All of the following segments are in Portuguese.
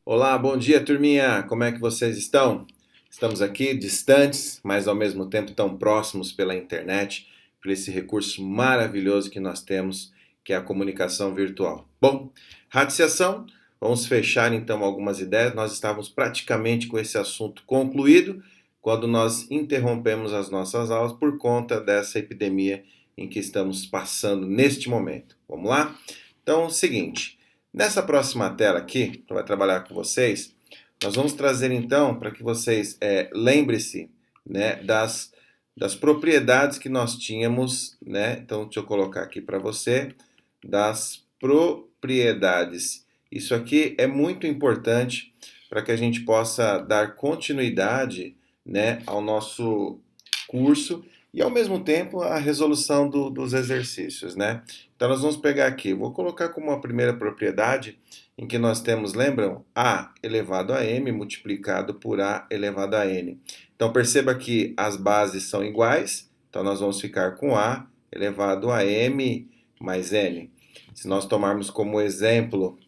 Olá, bom dia, turminha. Como é que vocês estão? Estamos aqui distantes, mas ao mesmo tempo tão próximos pela internet, por esse recurso maravilhoso que nós temos, que é a comunicação virtual. Bom, radiciação, vamos fechar então algumas ideias. Nós estávamos praticamente com esse assunto concluído quando nós interrompemos as nossas aulas por conta dessa epidemia em que estamos passando neste momento. Vamos lá? Então, é o seguinte. Nessa próxima tela aqui, que vai trabalhar com vocês, nós vamos trazer então para que vocês lembrem-se, né, das propriedades que nós tínhamos, né? Então, deixa eu colocar aqui para você, das propriedades. Isso aqui é muito importante para que a gente possa dar continuidade, né, ao nosso curso e ao mesmo tempo a resolução dos exercícios, né? Então nós vamos pegar aqui, vou colocar como a primeira propriedade em que nós temos, lembram? A elevado a m multiplicado por a elevado a n. Então perceba que as bases são iguais, então nós vamos ficar com a elevado a m mais n. Se nós tomarmos como exemplo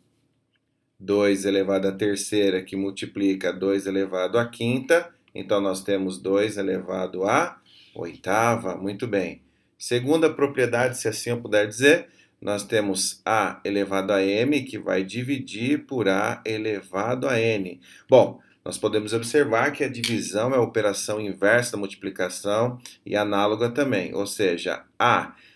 2 elevado à terceira que multiplica 2 elevado à quinta, então nós temos 2 elevado à oitava. Muito bem. Segunda propriedade, se assim eu puder dizer, nós temos a elevado a m, que vai dividir por a elevado a n. Bom, nós podemos observar que a divisão é a operação inversa da multiplicação e análoga também, ou seja,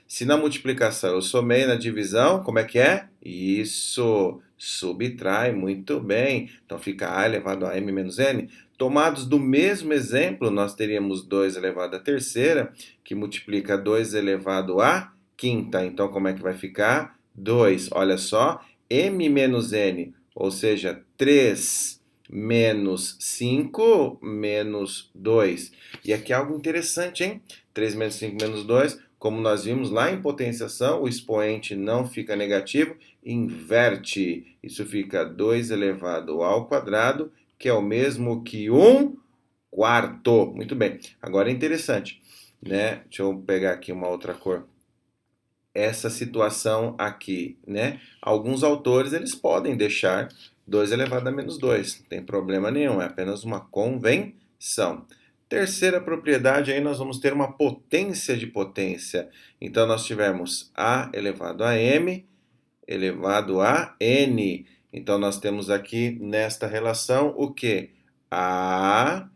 se na multiplicação eu somei na divisão, como é que é? Isso, subtrai, muito bem. Então fica a elevado a m menos n. Tomados do mesmo exemplo, nós teríamos 2 elevado à terceira, que multiplica 2 elevado à quinta. Então, como é que vai ficar? 2, olha só, m menos n, ou seja, 3 menos 5 menos 2. E aqui é algo interessante, hein? 3 menos 5 menos 2, como nós vimos lá em potenciação, o expoente não fica negativo, inverte. Isso fica 2 elevado ao quadrado, que é o mesmo que 1 quarto. Muito bem. Agora é interessante, né? Deixa eu pegar aqui uma outra cor. Essa situação aqui, né? Alguns autores, eles podem deixar 2 elevado a menos 2. Não tem problema nenhum, é apenas uma convenção. Terceira propriedade, aí nós vamos ter uma potência de potência. Então, nós tivemos a elevado a m elevado a n. Então, nós temos aqui nesta relação o que? A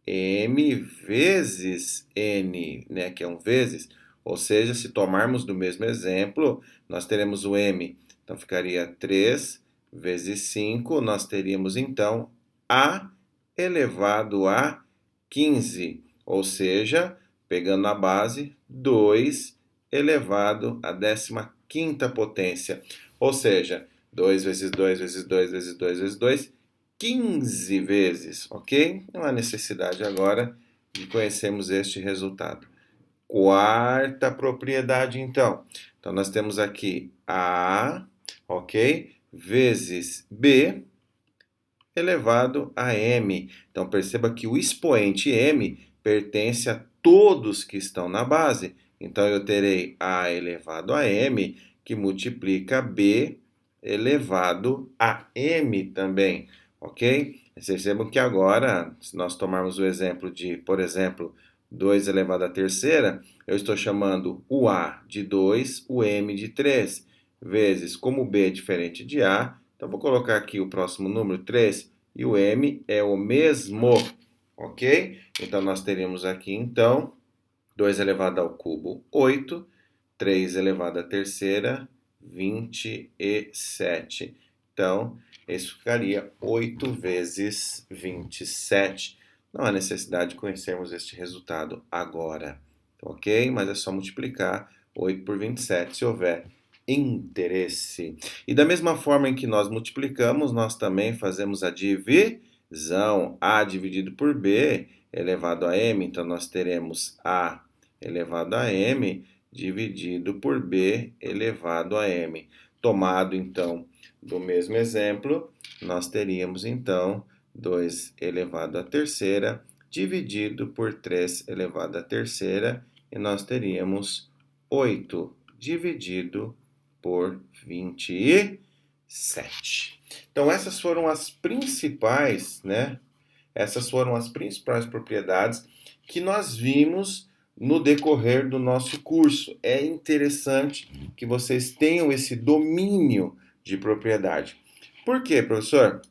m vezes n, né? Que é um vezes. Ou seja, se tomarmos do mesmo exemplo, nós teremos o m. Então, ficaria 3 vezes 5. Nós teríamos, então, a elevado a 15. Ou seja, pegando a base, 2 elevado à 15ª potência. Ou seja, 2 vezes 2 vezes 2 vezes 2 vezes 2, 15 vezes, ok? Não há necessidade agora de conhecermos este resultado. Quarta propriedade, então. Então, nós temos aqui A, ok? Vezes B elevado a M. Então, perceba que o expoente M pertence a todos que estão na base. Então, eu terei A elevado a M, que multiplica B elevado a M também, ok? Percebam que agora, se nós tomarmos o exemplo de, por exemplo, 2 elevado à terceira, eu estou chamando o A de 2, o M de 3, vezes, como B é diferente de A, então vou colocar aqui o próximo número, 3, e o M é o mesmo, ok? Então nós teríamos aqui, então, 2 elevado ao cubo, 8, 3 elevado à terceira, 27. Então, isso ficaria 8 vezes 27. Não há necessidade de conhecermos este resultado agora, ok? Mas é só multiplicar 8 por 27 se houver interesse. E da mesma forma em que nós multiplicamos, nós também fazemos a divisão. A dividido por B elevado a M, então nós teremos A elevado a M dividido por B elevado a M. Tomado, então, do mesmo exemplo, nós teríamos, então, 2 elevado à terceira dividido por 3 elevado à terceira, e nós teríamos 8 dividido por 27. 7. Então essas foram as principais, né? Essas foram as principais propriedades que nós vimos no decorrer do nosso curso. É interessante que vocês tenham esse domínio de propriedade. Por quê, professor?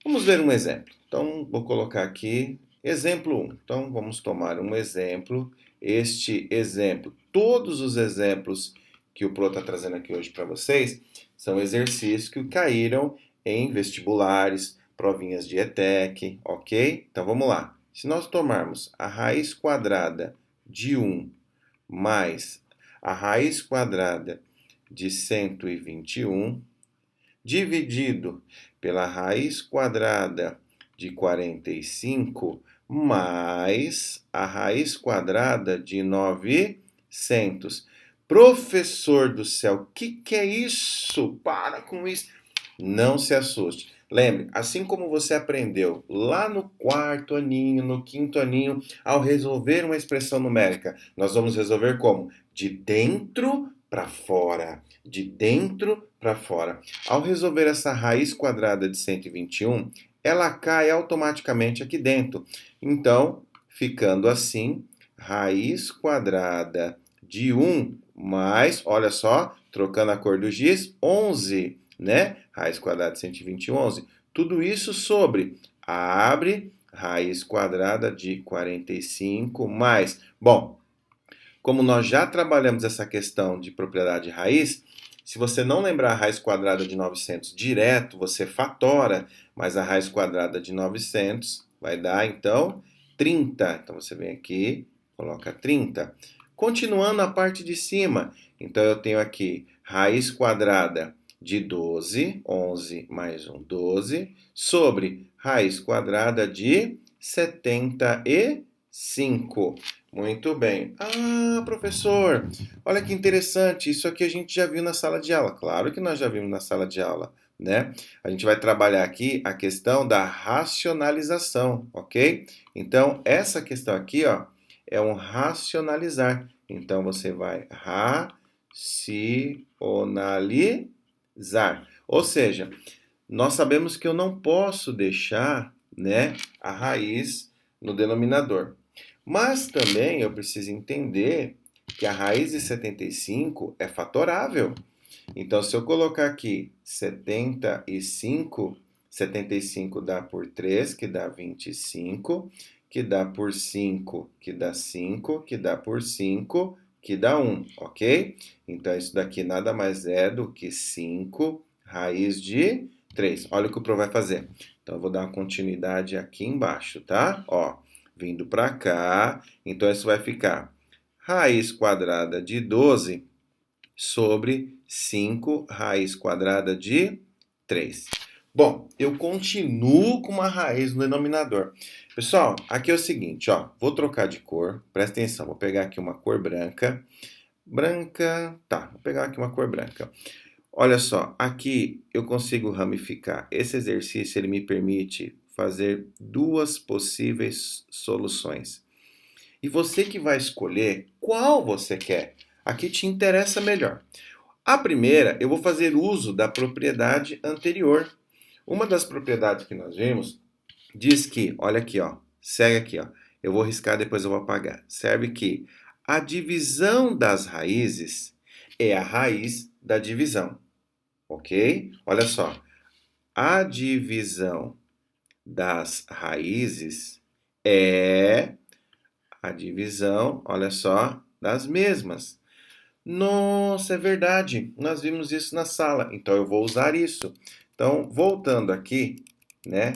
Vamos ver um exemplo. Então, vou colocar aqui exemplo 1. Então, vamos tomar um exemplo. Este exemplo, todos os exemplos que o Pro está trazendo aqui hoje para vocês, são exercícios que caíram em vestibulares, provinhas de ETEC, ok? Então, vamos lá. Se nós tomarmos a raiz quadrada de 1 mais a raiz quadrada de 121, dividido pela raiz quadrada de 45, mais a raiz quadrada de 900. Professor do céu, o que é isso? Para com isso. Não se assuste. Lembre, assim como você aprendeu lá no quarto aninho, no quinto aninho, ao resolver uma expressão numérica, nós vamos resolver como? De dentro para fora. De dentro para fora. Ao resolver essa raiz quadrada de 121, ela cai automaticamente aqui dentro. Então, ficando assim, raiz quadrada de 1 mais, olha só, trocando a cor do giz, 11, né? Raiz quadrada de 120, 11. Tudo isso sobre, abre, raiz quadrada de 45 mais. Bom, como nós já trabalhamos essa questão de propriedade raiz, se você não lembrar a raiz quadrada de 900 direto, você fatora, mas a raiz quadrada de 900 vai dar, então, 30. Então, você vem aqui, coloca 30. Continuando a parte de cima, então eu tenho aqui raiz quadrada de 12, 11 mais 1, 12, sobre raiz quadrada de 75. Muito bem. Ah, professor, olha que interessante, isso aqui a gente já viu na sala de aula. Claro que nós já vimos na sala de aula, né? A gente vai trabalhar aqui a questão da racionalização, ok? Então, essa questão aqui, ó, é um racionalizar. Então, você vai racionalizar. Ou seja, nós sabemos que eu não posso deixar, né, a raiz no denominador. Mas também eu preciso entender que a raiz de 75 é fatorável. Então, se eu colocar aqui 75, 75 dá por 3, que dá 25, que dá por 5, que dá 5, que dá por 5, que dá 1, ok? Então, isso daqui nada mais é do que 5 raiz de 3. Olha o que o Pro vai fazer. Então, eu vou dar uma continuidade aqui embaixo, tá? Ó, vindo para cá, então isso vai ficar raiz quadrada de 12 sobre 5 raiz quadrada de 3. Bom, eu continuo com uma raiz no denominador. Pessoal, aqui é o seguinte, ó, vou trocar de cor, presta atenção, vou pegar aqui uma cor branca. Branca, tá, vou pegar aqui uma cor branca. Olha só, aqui eu consigo ramificar. Esse exercício ele me permite fazer duas possíveis soluções. E você que vai escolher qual você quer. Aqui te interessa melhor. A primeira, eu vou fazer uso da propriedade anterior. Uma das propriedades que nós vimos diz que, olha aqui, ó, segue aqui, ó. Eu vou riscar, depois eu vou apagar. Serve que a divisão das raízes é a raiz da divisão. Ok? Olha só. A divisão das raízes é a divisão, olha só, das mesmas. Nossa, é verdade. Nós vimos isso na sala. Então eu vou usar isso. Então, voltando aqui, né?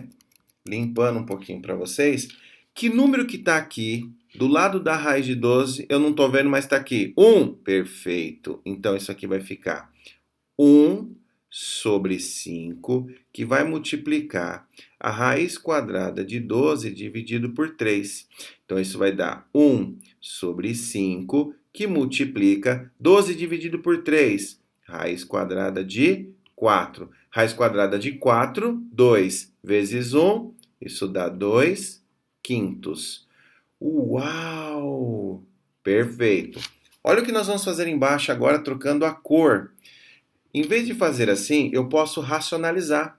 Limpando um pouquinho para vocês. Que número que está aqui do lado da raiz de 12? Eu não estou vendo, mas está aqui. 1. Perfeito. Então isso aqui vai ficar 1 sobre 5, que vai multiplicar a raiz quadrada de 12 dividido por 3. Então, isso vai dar 1 sobre 5, que multiplica 12 dividido por 3. Raiz quadrada de 4. Raiz quadrada de 4, 2 vezes 1, isso dá 2 quintos. Uau! Perfeito. Olha o que nós vamos fazer embaixo agora, trocando a cor. Em vez de fazer assim, eu posso racionalizar.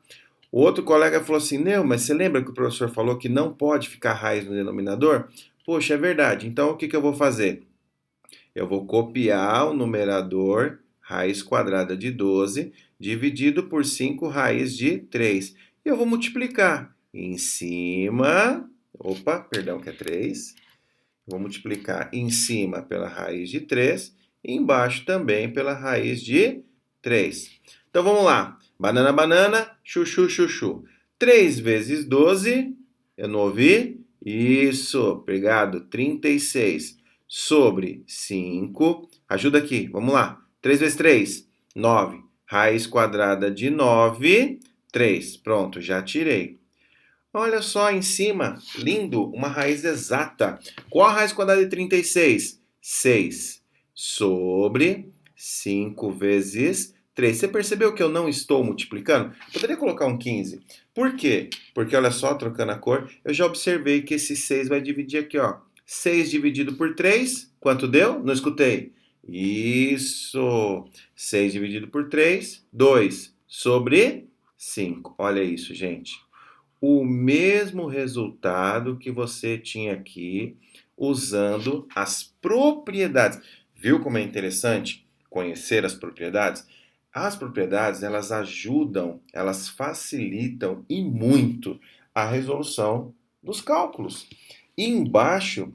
O outro colega falou assim: Não, mas você lembra que o professor falou que não pode ficar raiz no denominador? Poxa, é verdade. Então o que que eu vou fazer? Eu vou copiar o numerador, raiz quadrada de 12, dividido por 5 raiz de 3. E eu vou multiplicar. Em cima, opa, perdão, que é 3. Vou multiplicar em cima pela raiz de 3 e embaixo também pela raiz de 3. Então vamos lá. Banana, banana, chuchu, chuchu. 3 vezes 12, eu não ouvi? Isso, obrigado. 36 sobre 5. Ajuda aqui, vamos lá. 3 vezes 3, 9. Raiz quadrada de 9, 3. Pronto, já tirei. Olha só em cima, lindo, uma raiz exata. Qual a raiz quadrada de 36? 6 sobre 5 vezes 3. Você percebeu que eu não estou multiplicando? Poderia colocar um 15. Por quê? Porque olha só, trocando a cor, eu já observei que esse 6 vai dividir aqui, ó. 6 dividido por 3, quanto deu? Não escutei. Isso. 6 dividido por 3, 2 sobre 5. Olha isso, gente, o mesmo resultado que você tinha aqui usando as propriedades. Viu como é interessante conhecer as propriedades? As propriedades, elas ajudam, elas facilitam e muito a resolução dos cálculos. E embaixo,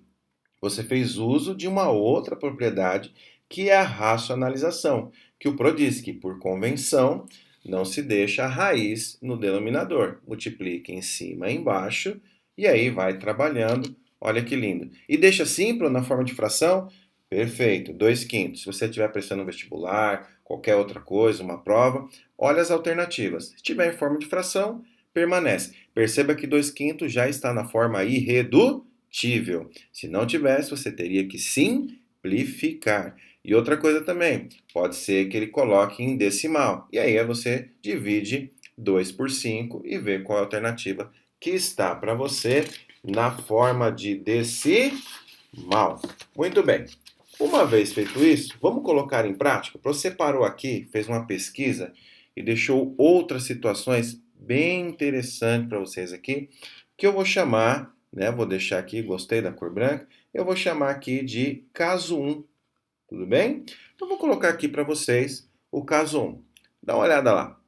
você fez uso de uma outra propriedade, que é a racionalização, que o Pro diz que, por convenção, não se deixa a raiz no denominador. Multiplica em cima e embaixo, e aí vai trabalhando. Olha que lindo. E deixa simples na forma de fração? Perfeito, 2 quintos. Se você estiver prestando um vestibular, qualquer outra coisa, uma prova, olha as alternativas. Se tiver em forma de fração, permanece. Perceba que 2 quintos já está na forma irredutível. Se não tivesse, você teria que simplificar. E outra coisa também, pode ser que ele coloque em decimal. E aí você divide 2 por 5 e vê qual é a alternativa que está para você na forma de decimal. Muito bem. Uma vez feito isso, vamos colocar em prática. Você parou aqui, fez uma pesquisa e deixou outras situações bem interessantes para vocês aqui, que eu vou chamar, né? Vou deixar aqui, gostei da cor branca, eu vou chamar aqui de caso 1. Tudo bem? Então vou colocar aqui para vocês o caso 1. Dá uma olhada lá.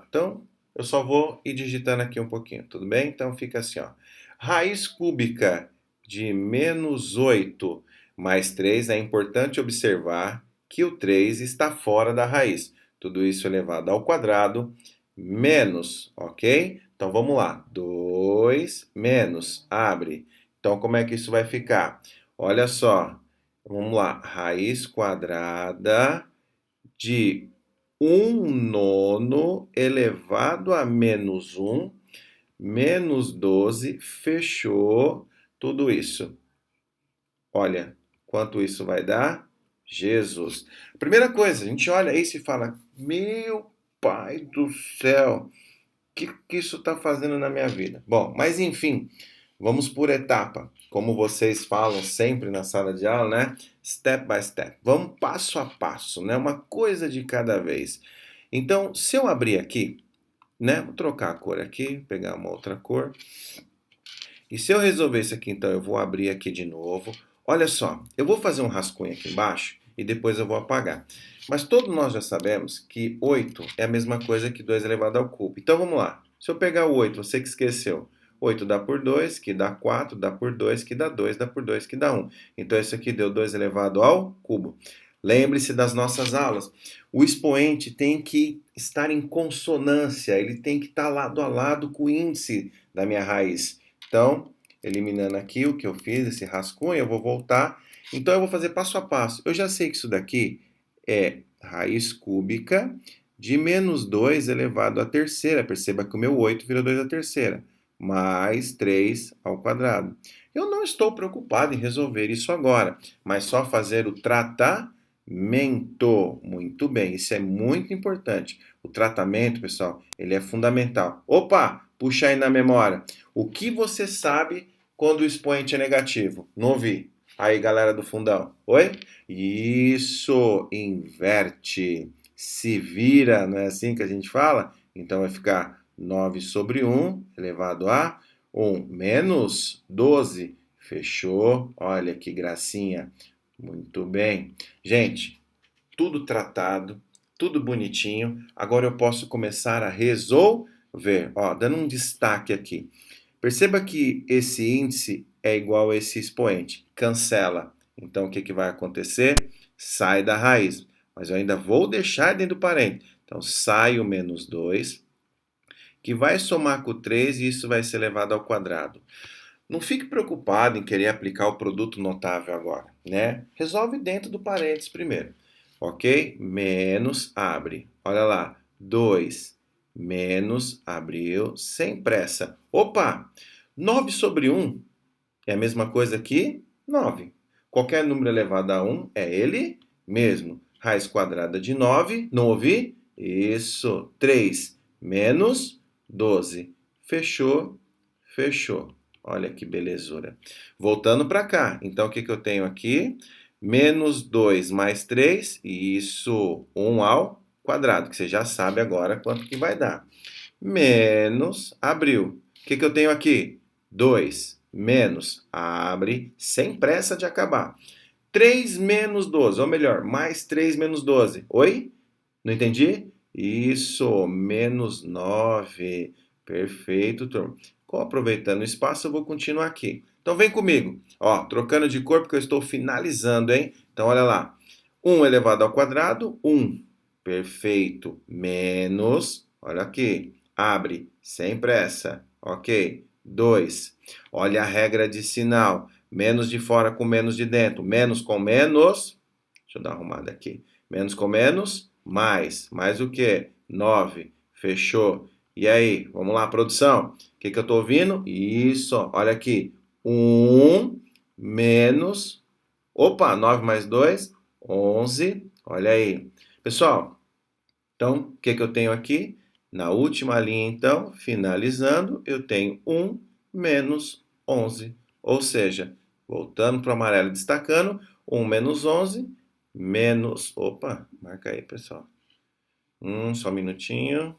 Então eu só vou ir digitando aqui um pouquinho, tudo bem? Então fica assim, ó. Raiz cúbica de menos 8 mais 3, é importante observar que o 3 está fora da raiz. Tudo isso elevado ao quadrado, menos, ok? Então vamos lá. 2 menos, abre. Então como é que isso vai ficar? Olha só, vamos lá. Raiz quadrada de 1/9 elevado a menos 1, menos 12, fechou tudo isso. Olha, quanto isso vai dar? Jesus. Primeira coisa, a gente olha isso e fala, meu pai do céu, o que isso está fazendo na minha vida? Bom, mas enfim, vamos por etapa. Como vocês falam sempre na sala de aula, né? Step by step. Vamos passo a passo, né? Uma coisa de cada vez. Então, se eu abrir aqui, né? Vou trocar a cor aqui, pegar uma outra cor. E se eu resolver isso aqui, então, eu vou abrir aqui de novo. Olha só, eu vou fazer um rascunho aqui embaixo e depois eu vou apagar. Mas todos nós já sabemos que 8 é a mesma coisa que 2 elevado ao cubo. Então vamos lá. Se eu pegar o 8, você que esqueceu. 8 dá por 2, que dá 4, dá por 2, que dá 2, dá por 2, que dá 1. Então isso aqui deu 2 elevado ao cubo. Lembre-se das nossas aulas. O expoente tem que estar em consonância, ele tem que estar lado a lado com o índice da minha raiz. Então, eliminando aqui o que eu fiz, esse rascunho, eu vou voltar. Então, eu vou fazer passo a passo. Eu já sei que isso daqui é raiz cúbica de menos 2 elevado à terceira. Perceba que o meu 8 virou 2 à terceira. Mais 3 ao quadrado. Eu não estou preocupado em resolver isso agora, mas só fazer o tratamento. Muito bem, isso é muito importante. O tratamento, pessoal, ele é fundamental. Opa, puxa aí na memória. O que você sabe quando o expoente é negativo? Não ouvi. Aí, galera do fundão. Oi? Isso, inverte. se vira, não é assim que a gente fala? Então vai ficar 9 sobre 1 elevado a 1 menos 12. Fechou? Olha que gracinha. Muito bem. Gente, tudo tratado, tudo bonitinho. Agora eu posso começar a resolver. Ó, dando um destaque aqui. Perceba que esse índice é igual a esse expoente. Cancela. Então, o que, que vai acontecer? Sai da raiz. Mas eu ainda vou deixar dentro do parênteses. Então, sai o menos 2, que vai somar com o 3 e isso vai ser elevado ao quadrado. Não fique preocupado em querer aplicar o produto notável agora, né? Resolve dentro do parênteses primeiro, ok? Menos, abre. Olha lá, 2 menos, abriu, sem pressa. Opa! 9 sobre 1 é a mesma coisa que 9. Qualquer número elevado a 1 é ele mesmo. Raiz quadrada de 9, não ouvi? Isso, 3 menos 12. Fechou, fechou. Olha que belezura. Voltando para cá. Então, o que, que eu tenho aqui? Menos 2 mais 3, isso, 1 ao quadrado, que você já sabe agora quanto que vai dar. Menos, abriu. O que, que eu tenho aqui? 2 menos, abre, sem pressa de acabar. 3 menos 12, ou melhor, mais 3 menos 12. Oi? Não entendi? Isso, menos 9. Perfeito, turma. Aproveitando o espaço, eu vou continuar aqui. Então vem comigo. Ó, trocando de cor porque eu estou finalizando, hein? Então olha lá. 1 elevado ao quadrado, 1. Perfeito. Menos, olha aqui. Abre, sem pressa. Ok. 2. Olha a regra de sinal. Menos de fora com menos de dentro. Menos com menos. Deixa eu dar uma arrumada aqui. Menos com menos, mais. Mais o quê? 9. Fechou. E aí, vamos lá, produção. O que, que eu estou ouvindo? Isso, olha aqui. 1 menos. Opa, 9 mais 2, 11. Olha aí. Pessoal, então, o que, que eu tenho aqui? Na última linha, então, finalizando, eu tenho 1 menos 11. Ou seja, voltando para o amarelo destacando, 1 menos 11, menos... Opa, marca aí, pessoal. Só um minutinho.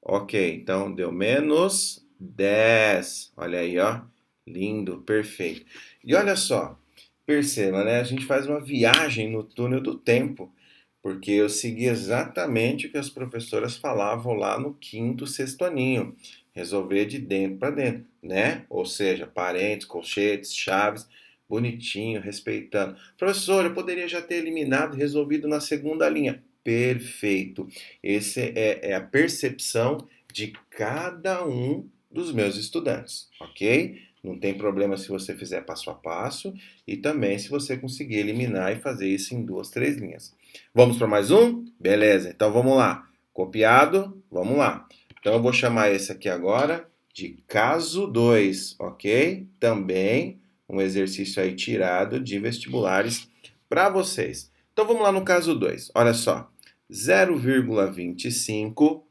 Ok, então deu menos 10. Olha aí, ó. Lindo, perfeito. E olha só, perceba, né? A gente faz uma viagem no túnel do tempo, porque eu segui exatamente o que as professoras falavam lá no quinto, sexto aninho. Resolver de dentro para dentro, né? Ou seja, parênteses, colchetes, chaves, bonitinho, respeitando. Professor, eu poderia já ter eliminado e resolvido na segunda linha. Perfeito. Essa é a percepção de cada um dos meus estudantes, ok? Não tem problema se você fizer passo a passo e também se você conseguir eliminar e fazer isso em 2, 3 linhas. Vamos para mais um? Beleza, então vamos lá. Copiado, vamos lá. Então eu vou chamar esse aqui agora de caso 2, ok? Também um exercício aí tirado de vestibulares para vocês. Então vamos lá no caso 2. Olha só. 0,25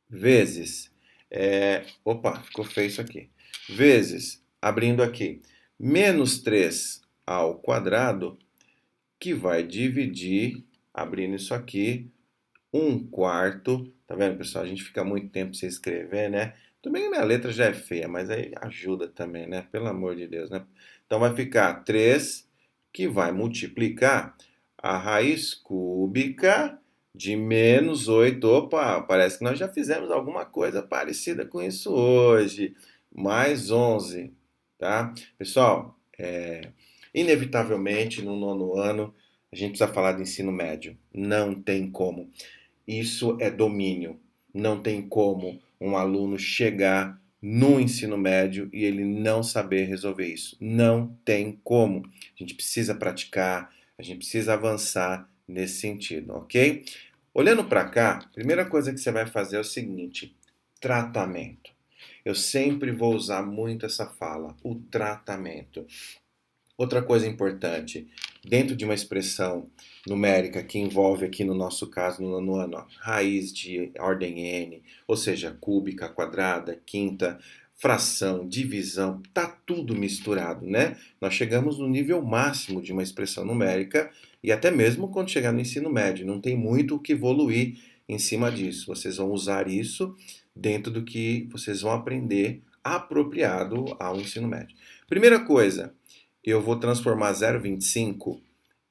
vezes... opa, ficou feio isso aqui. Vezes, abrindo aqui, menos 3 ao quadrado, que vai dividir, abrindo isso aqui, 1/4. Tá vendo, pessoal? A gente fica muito tempo sem escrever, né? Tudo bem que minha letra já é feia, mas aí ajuda também, né? Pelo amor de Deus, né? Então vai ficar 3, que vai multiplicar a raiz cúbica de menos 8. Opa, parece que nós já fizemos alguma coisa parecida com isso hoje. Mais 11, tá? Pessoal, inevitavelmente no nono ano a gente precisa falar de ensino médio. Não tem como. Isso é domínio. Não tem como um aluno chegar no ensino médio e ele não saber resolver isso. Não tem como. A gente precisa praticar, a gente precisa avançar nesse sentido, ok? Olhando para cá, a primeira coisa que você vai fazer é o seguinte: tratamento. Eu sempre vou usar muito essa fala, o tratamento. Outra coisa importante, dentro de uma expressão numérica que envolve aqui no nosso caso, no nono ano, raiz de ordem n, ou seja, cúbica, quadrada, quinta, fração, divisão, tá tudo misturado, né? Nós chegamos no nível máximo de uma expressão numérica e até mesmo quando chegar no ensino médio, não tem muito o que evoluir em cima disso. Vocês vão usar isso dentro do que vocês vão aprender apropriado ao ensino médio. Primeira coisa, eu vou transformar 0,25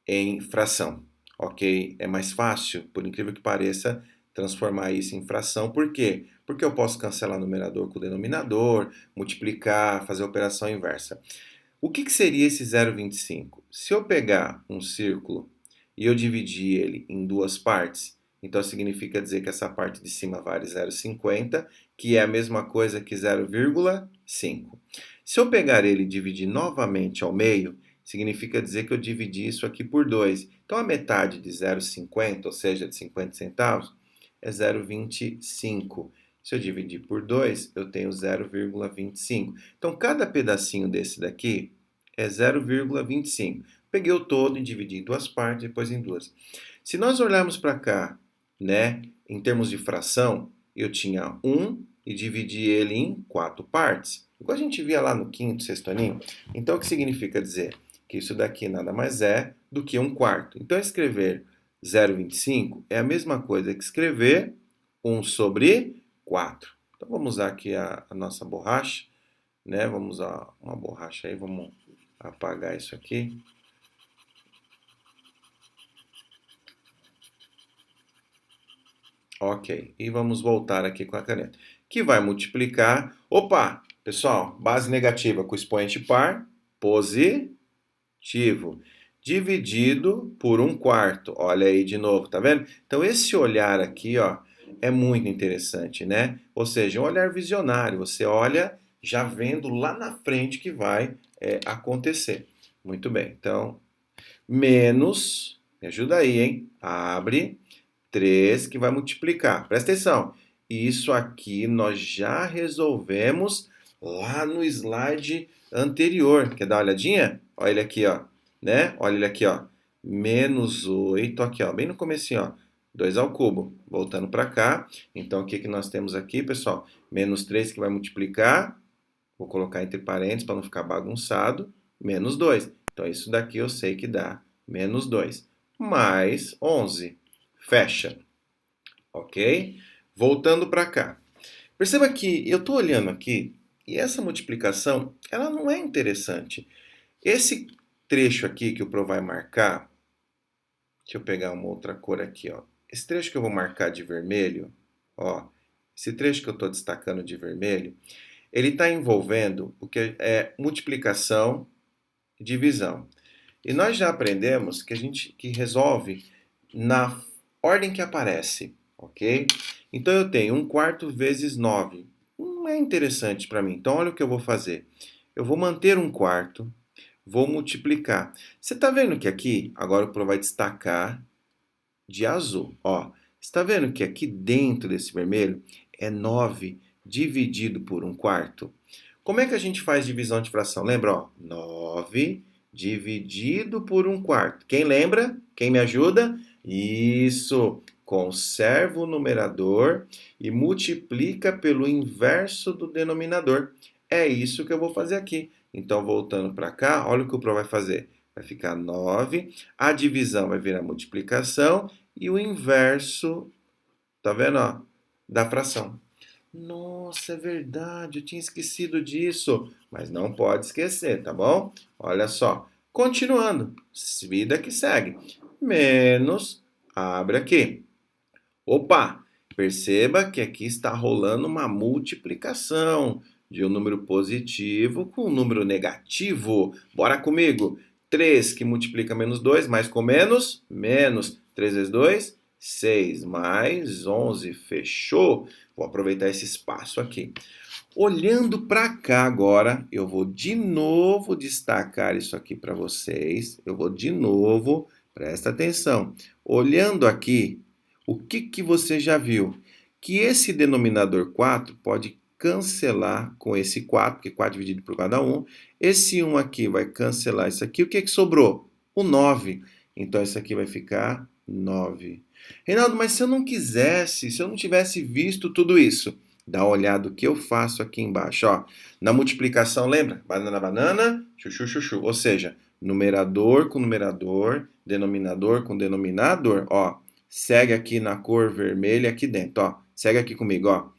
em fração, ok? É mais fácil, por incrível que pareça, transformar isso em fração. Por quê? Porque eu posso cancelar o numerador com o denominador, multiplicar, fazer a operação inversa. O que seria esse 0,25? Se eu pegar um círculo e eu dividir ele em duas partes, então significa dizer que essa parte de cima vale 0,50, que é a mesma coisa que 0,5. Se eu pegar ele e dividir novamente ao meio, significa dizer que eu dividi isso aqui por 2. Então a metade de 0,50, ou seja, de 50 centavos, é 0,25. Se eu dividir por 2, eu tenho 0,25. Então, cada pedacinho desse daqui é 0,25. Peguei o todo e dividi em duas partes, depois em duas. Se nós olharmos para cá, né, em termos de fração, eu tinha 1 e dividi ele em 4 partes. Igual a gente via lá no quinto, sexto aninho. Então, o que significa dizer? Que isso daqui nada mais é do que 1/4. Então, escrever 0,25 é a mesma coisa que escrever 1 sobre 4. Então vamos usar aqui a nossa borracha, né? Vamos usar uma borracha aí, vamos apagar isso aqui. Ok, e vamos voltar aqui com a caneta, que vai multiplicar. Opa, pessoal, base negativa com expoente par, positivo, dividido por 1/4. Olha aí de novo, tá vendo? Então esse olhar aqui, ó, é muito interessante, né? Ou seja, um olhar visionário. Você olha já vendo lá na frente que vai acontecer. Muito bem. Então, menos, me ajuda aí, hein? Abre 3 que vai multiplicar. Presta atenção. Isso aqui nós já resolvemos lá no slide anterior. Quer dar uma olhadinha? Olha ele aqui, ó. Né? Olha ele aqui, ó. Menos 8, aqui, ó. Bem no comecinho, ó. 2 ao cubo. Voltando para cá. Então, o que nós temos aqui, pessoal? Menos 3 que vai multiplicar. Vou colocar entre parênteses para não ficar bagunçado. Menos 2. Então, isso daqui eu sei que dá menos 2. Mais 11. Fecha. Ok? Voltando para cá. Perceba que eu estou olhando aqui e essa multiplicação ela não é interessante. Esse trecho aqui que o Pro vai marcar, deixa eu pegar uma outra cor aqui, ó. Esse trecho que eu vou marcar de vermelho, ó, esse trecho que eu estou destacando de vermelho, ele está envolvendo o que é multiplicação e divisão. E nós já aprendemos que a gente que resolve na ordem que aparece, ok? Então eu tenho 1/4 vezes 9. Não é interessante para mim. Então olha o que eu vou fazer. Eu vou manter 1/4, vou multiplicar. Você está vendo que aqui, agora o Pro vai destacar de azul. Ó, está vendo que aqui dentro desse vermelho é 9 dividido por 1/4? Como é que a gente faz divisão de fração? Lembra? Ó, 9 dividido por 1/4. Quem lembra? Quem me ajuda? Isso! Conserva o numerador e multiplica pelo inverso do denominador. É isso que eu vou fazer aqui. Então, voltando para cá, olha o que o Pro vai fazer. Vai ficar 9, a divisão vai virar multiplicação e o inverso, tá vendo, ó, da fração. Nossa, é verdade, eu tinha esquecido disso, mas não pode esquecer, tá bom? Olha só, continuando, vida que segue, menos, abre aqui. Opa, perceba que aqui está rolando uma multiplicação de um número positivo com um número negativo. Bora comigo, 3 que multiplica menos 2, mais com menos, menos, 3 vezes 2, 6, mais 11, fechou? Vou aproveitar esse espaço aqui. Olhando para cá agora, eu vou de novo destacar isso aqui para vocês. Eu vou de novo, presta atenção. Olhando aqui, o que você já viu? Que esse denominador 4 pode cancelar com esse 4, porque 4 dividido por cada 1. Esse 1 aqui vai cancelar isso aqui. O que sobrou? O 9. Então, isso aqui vai ficar 9. Reinaldo, mas se eu não quisesse, se eu não tivesse visto tudo isso, Dá uma olhada o que eu faço aqui embaixo, ó. Na multiplicação, lembra? Banana, banana, chuchu, chuchu. Ou seja, numerador com numerador, denominador com denominador, ó. Segue aqui na cor vermelha aqui dentro, ó. Segue aqui comigo, ó.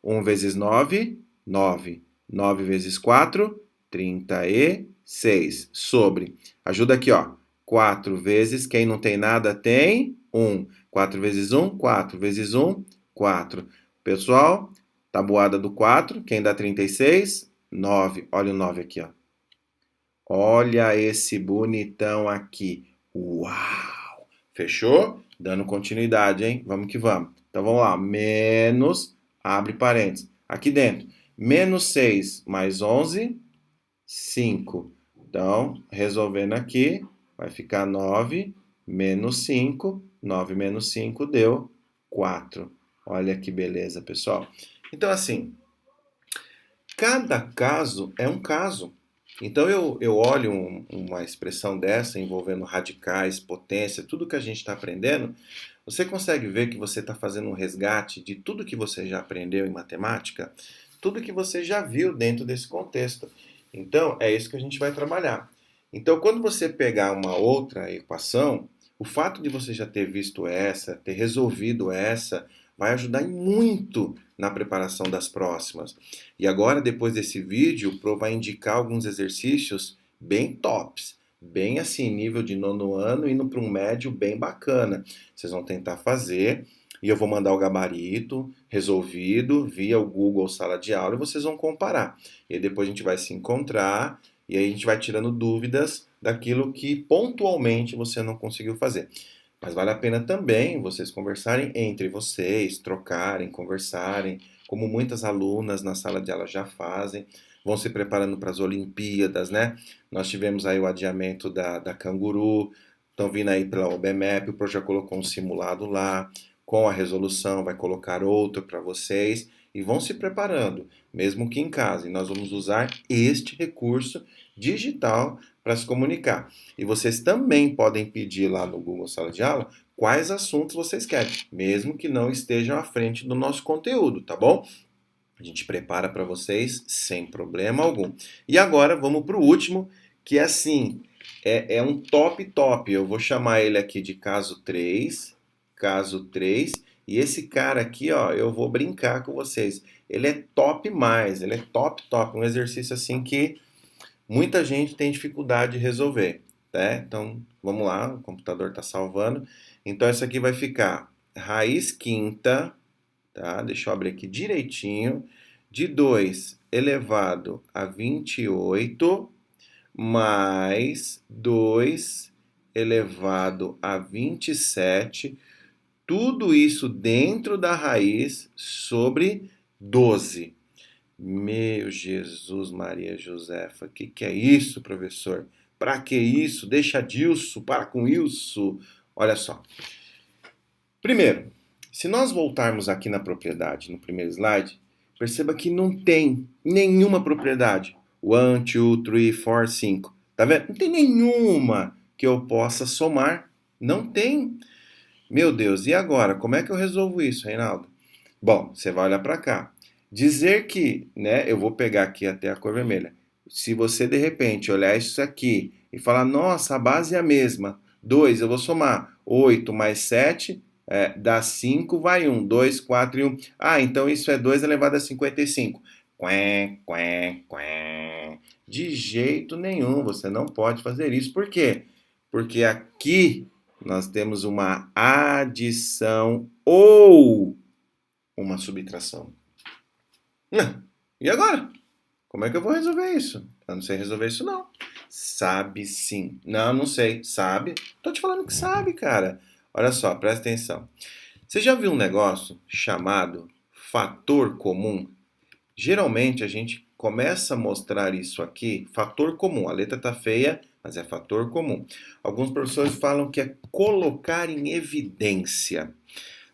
1 vezes 9, 9. 9 vezes 4, 36. Sobre. Ajuda aqui, ó. 4 vezes, quem não tem nada tem 1. 4 vezes 1, 4 vezes 1, 4. Pessoal, tabuada do 4, quem dá 36? 9. Olha o 9 aqui, ó. Olha esse bonitão aqui. Uau! Fechou? Dando continuidade, hein? Vamos que vamos. Então vamos lá. Menos, abre parênteses. Aqui dentro. Menos 6 mais 11, 5. Então, resolvendo aqui, vai ficar 9 menos 5. 9 menos 5 deu 4. Olha que beleza, pessoal. Então, assim, cada caso é um caso. Então eu olho uma expressão dessa envolvendo radicais, potência, tudo que a gente está aprendendo, você consegue ver que você está fazendo um resgate de tudo que você já aprendeu em matemática, tudo que você já viu dentro desse contexto. Então é isso que a gente vai trabalhar. Então quando você pegar uma outra equação, o fato de você já ter visto essa, ter resolvido essa, vai ajudar muito na preparação das próximas. E agora, depois desse vídeo, o Pro vai indicar alguns exercícios bem tops, bem assim, nível de nono ano, indo para um médio bem bacana. Vocês vão tentar fazer e eu vou mandar o gabarito resolvido via o Google Sala de Aula e vocês vão comparar. E aí depois a gente vai se encontrar e aí a gente vai tirando dúvidas daquilo que pontualmente você não conseguiu fazer. Mas vale a pena também vocês conversarem entre vocês, trocarem, conversarem, como muitas alunas na sala de aula já fazem, vão se preparando para as Olimpíadas, né? Nós tivemos aí o adiamento da Canguru, estão vindo aí pela OBMEP, o Pro já colocou um simulado lá, com a resolução, vai colocar outro para vocês, e vão se preparando, mesmo que em casa. E nós vamos usar este recurso digital para se comunicar. E vocês também podem pedir lá no Google Sala de Aula quais assuntos vocês querem, mesmo que não estejam à frente do nosso conteúdo, tá bom? A gente prepara para vocês sem problema algum. E agora vamos para o último, que é assim, é um top top. Eu vou chamar ele aqui de caso 3, caso 3. E esse cara aqui, ó, eu vou brincar com vocês. Ele é top mais, ele é top top. Um exercício assim que muita gente tem dificuldade de resolver, tá? Então, vamos lá, o computador está salvando. Então, essa aqui vai ficar raiz quinta, tá? Deixa eu abrir aqui direitinho, de 2 elevado a 28 mais 2 elevado a 27, tudo isso dentro da raiz sobre 12. Meu Jesus, Maria Josefa, que é isso, professor? Para que isso? Deixa disso, para com isso. Olha só. Primeiro, se nós voltarmos aqui na propriedade, no primeiro slide, perceba que não tem nenhuma propriedade. 1, 2, 3, 4, 5. Tá vendo? Não tem nenhuma que eu possa somar. Não tem. Meu Deus, e agora? Como é que eu resolvo isso, Reinaldo? Bom, você vai olhar para cá. Dizer que, né, eu vou pegar aqui até a cor vermelha. Se você de repente olhar isso aqui e falar, nossa, a base é a mesma. 2, eu vou somar. 8 mais 7 dá 5, vai 1. 2, 4 e 1. Ah, então isso é 2 elevado a 55. Quém, quém, quém. De jeito nenhum, você não pode fazer isso. Por quê? Porque aqui nós temos uma adição ou uma subtração. E agora? Como é que eu vou resolver isso? Eu não sei resolver isso, não. Sabe sim. Não, não sei. Sabe? Tô te falando que sabe, cara. Olha só, presta atenção. Você já viu um negócio chamado fator comum? Geralmente a gente começa a mostrar isso aqui, fator comum. A letra tá feia, mas é fator comum. Alguns professores falam que é colocar em evidência.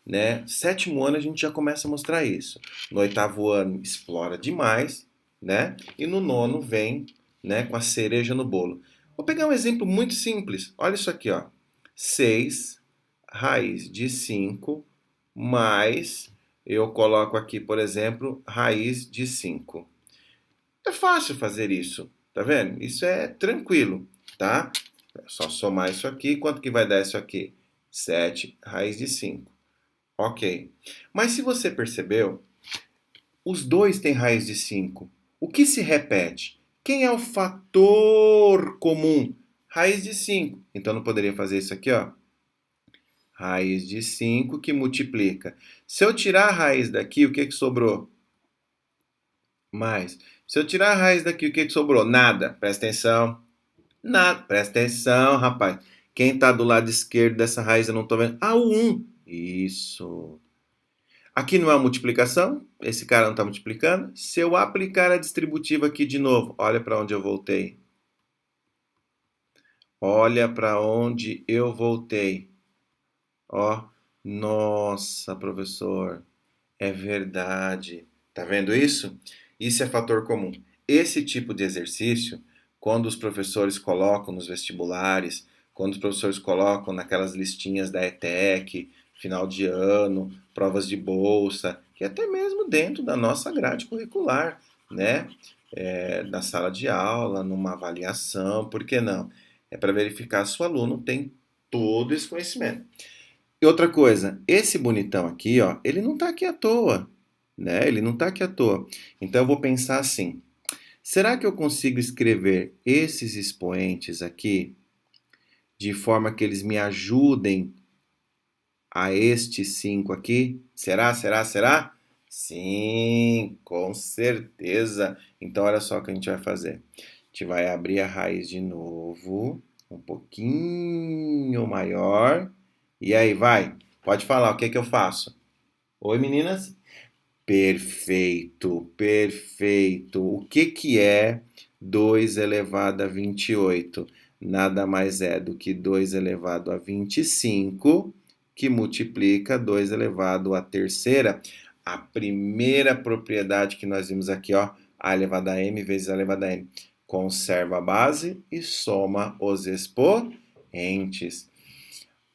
Né? Sétimo ano a gente já começa a mostrar isso. No oitavo ano explora demais, né? E no nono vem, né, com a cereja no bolo. Vou pegar um exemplo muito simples. Olha isso aqui, ó. 6 raiz de 5 mais eu coloco aqui, por exemplo, raiz de 5. É fácil fazer isso, tá vendo? Isso é tranquilo, tá? É só somar isso aqui. Quanto que vai dar isso aqui? 7 raiz de 5. Ok. Mas se você percebeu, os dois têm raiz de 5. O que se repete? Quem é o fator comum? Raiz de 5. Então não poderia fazer isso aqui, ó. Raiz de 5 que multiplica. Se eu tirar a raiz daqui, o que que sobrou? Mais. Se eu tirar a raiz daqui, o que que sobrou? Nada. Presta atenção. Nada. Presta atenção, rapaz. Quem está do lado esquerdo dessa raiz eu não estou vendo? Ah, o 1. Isso. Aqui não é uma multiplicação? Esse cara não está multiplicando? Se eu aplicar a distributiva aqui de novo, olha para onde eu voltei. Olha para onde eu voltei. Ó, nossa, professor, é verdade. Tá vendo isso? Isso é fator comum. Esse tipo de exercício, quando os professores colocam nos vestibulares, quando os professores colocam naquelas listinhas da ETEC, final de ano, provas de bolsa, que até mesmo dentro da nossa grade curricular, né? Na sala de aula, numa avaliação, por que não? É para verificar se o aluno tem todo esse conhecimento. E outra coisa, esse bonitão aqui, ó, ele não está aqui à toa, né? Ele não está aqui à toa. Então eu vou pensar assim: será que eu consigo escrever esses expoentes aqui de forma que eles me ajudem a estes 5 aqui? Será? Será? Será? Sim, com certeza. Então olha só o que a gente vai fazer. A gente vai abrir a raiz de novo, um pouquinho maior. E aí, vai. Pode falar, o que que eu faço? Oi, meninas? Perfeito, perfeito. O que que é 2 elevado a 28? Nada mais é do que 2 elevado a 25, que multiplica 2 elevado à terceira. A primeira propriedade que nós vimos aqui, ó, a elevado a m vezes a elevado a n. Conserva a base e soma os expoentes.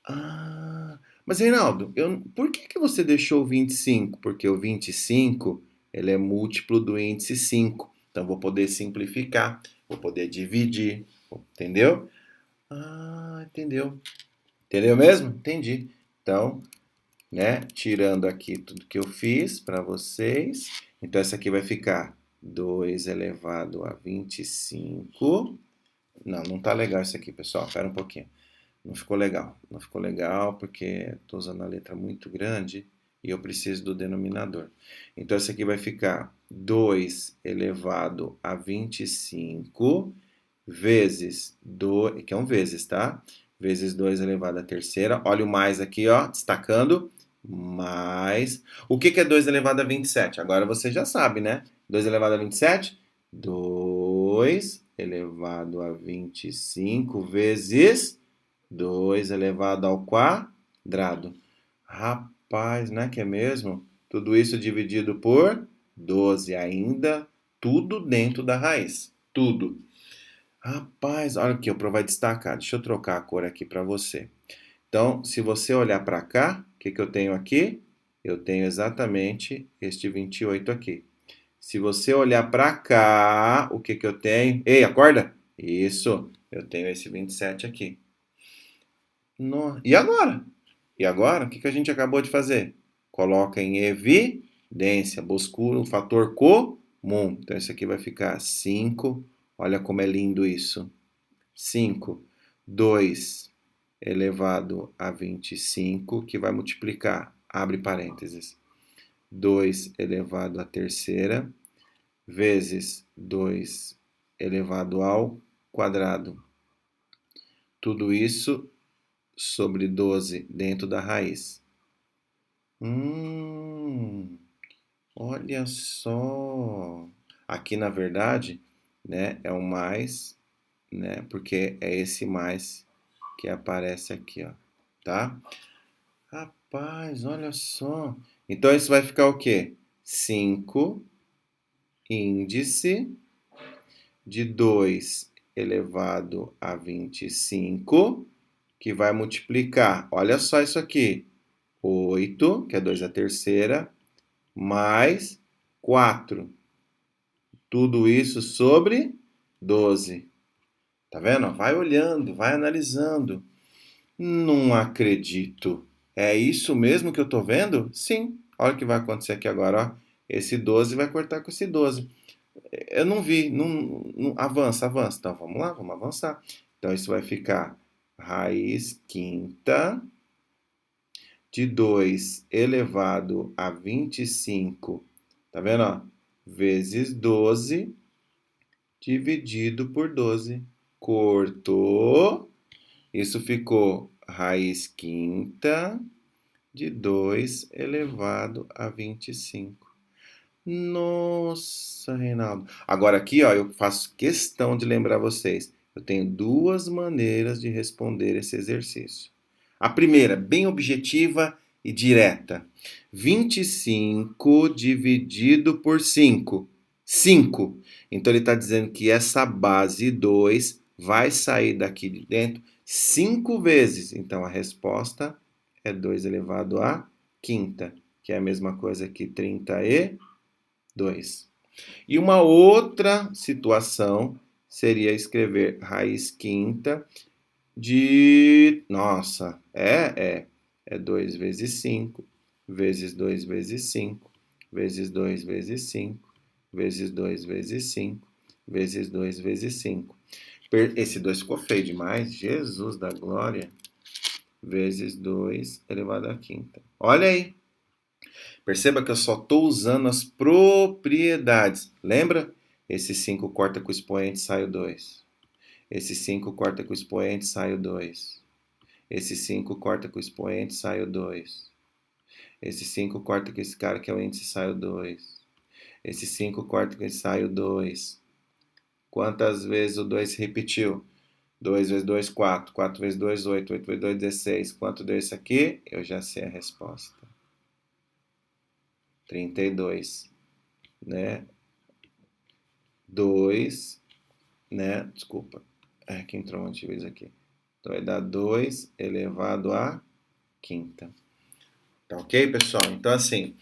Ah, mas Reinaldo, por que que você deixou o 25? Porque o 25 ele é múltiplo do índice 5. Então vou poder simplificar, vou poder dividir, entendeu? Ah, entendeu. Entendeu mesmo? Entendi. Então, né, tirando aqui tudo que eu fiz para vocês, então essa aqui vai ficar 2 elevado a 25. Não, não tá legal isso aqui, pessoal. Espera um pouquinho. Não ficou legal. Não ficou legal porque estou usando a letra muito grande e eu preciso do denominador. Então, essa aqui vai ficar 2 elevado a 25 vezes 2, que é um vezes, tá? Vezes 2 elevado à terceira. Olha o mais aqui, ó, destacando. Mais. O que que é 2 elevado a 27? Agora você já sabe, né? 2 elevado a 27? 2 elevado a 25 vezes 2 elevado ao quadrado. Rapaz, não é que é mesmo? Tudo isso dividido por 12 ainda, tudo dentro da raiz. Tudo. Rapaz, olha aqui, eu vai destacar. Deixa eu trocar a cor aqui para você. Então, se você olhar para cá, o que que eu tenho aqui? Eu tenho exatamente este 28 aqui. Se você olhar para cá, o que que eu tenho? Ei, acorda! Isso, eu tenho esse 27 aqui. E agora? E agora, o que que a gente acabou de fazer? Coloca em evidência, busca o fator comum. Então, isso aqui vai ficar 5. Olha como é lindo isso. 5. 2 elevado a 25, que vai multiplicar, abre parênteses, 2 elevado à terceira, vezes 2 elevado ao quadrado. Tudo isso sobre 12 dentro da raiz. Olha só. Aqui, na verdade, né, é um mais, né, porque é esse mais que aparece aqui, ó, tá? Rapaz, olha só. Então, isso vai ficar o quê? 5 índice de 2 elevado a 25, que vai multiplicar. Olha só isso aqui. 8, que é 2 à terceira, mais 4. Tudo isso sobre 12. Tá vendo? Vai olhando, vai analisando. Não acredito. É isso mesmo que eu tô vendo? Sim. Olha o que vai acontecer aqui agora, ó. Esse 12 vai cortar com esse 12. Eu não vi. Avança, avança. Então vamos lá, vamos avançar. Então isso vai ficar raiz quinta de 2 elevado a 25. Tá vendo, ó? Vezes 12 dividido por 12. Cortou. Isso ficou raiz quinta de 2 elevado a 25. Nossa, Reinaldo. Agora aqui, ó, eu faço questão de lembrar vocês. Eu tenho duas maneiras de responder esse exercício. A primeira, bem objetiva e direta. 25 dividido por 5. 5. Então ele está dizendo que essa base 2 vai sair daqui de dentro 5 vezes. Então a resposta é 2 elevado a quinta, que é a mesma coisa que 32. E uma outra situação seria escrever raiz quinta de... Nossa, é 2 vezes 5, vezes 2 vezes 5, vezes 2 vezes 5, vezes 2 vezes 5, vezes 2 vezes 5. Esse 2 ficou feio demais, Jesus da glória. Vezes 2 elevado à quinta. Olha aí. Perceba que eu só estou usando as propriedades. Lembra? Esse 5 corta com o expoente, sai o 2. Esse 5 corta com o expoente, sai o 2. Esse 5 corta com o expoente, sai o 2. Esse 5 corta com esse cara que é o índice, sai o 2. Esse 5 corta com esse, sai o 2. Quantas vezes o 2 se repetiu? 2 vezes 2, 4. 4 vezes 2, 8. 8 vezes 2, 16. Quanto deu isso aqui? Eu já sei a resposta. 32, né? 2, né? Desculpa. Aqui entrou um monte de vezes aqui. Então vai dar 2 elevado a quinta. Tá ok, pessoal? Então assim,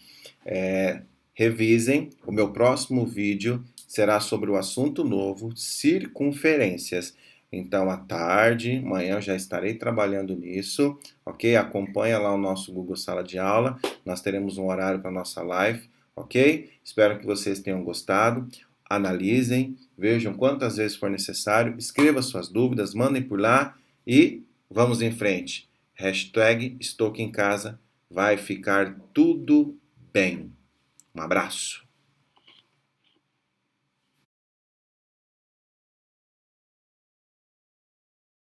revisem. O meu próximo vídeo será sobre o assunto novo, circunferências. Então, à tarde, amanhã eu já estarei trabalhando nisso, ok? Acompanha lá o nosso Google Sala de Aula. Nós teremos um horário para a nossa live, ok? Espero que vocês tenham gostado. Analisem, vejam quantas vezes for necessário, escreva suas dúvidas, mandem por lá e vamos em frente. Hashtag estou aqui em casa, vai ficar tudo bem. Um abraço.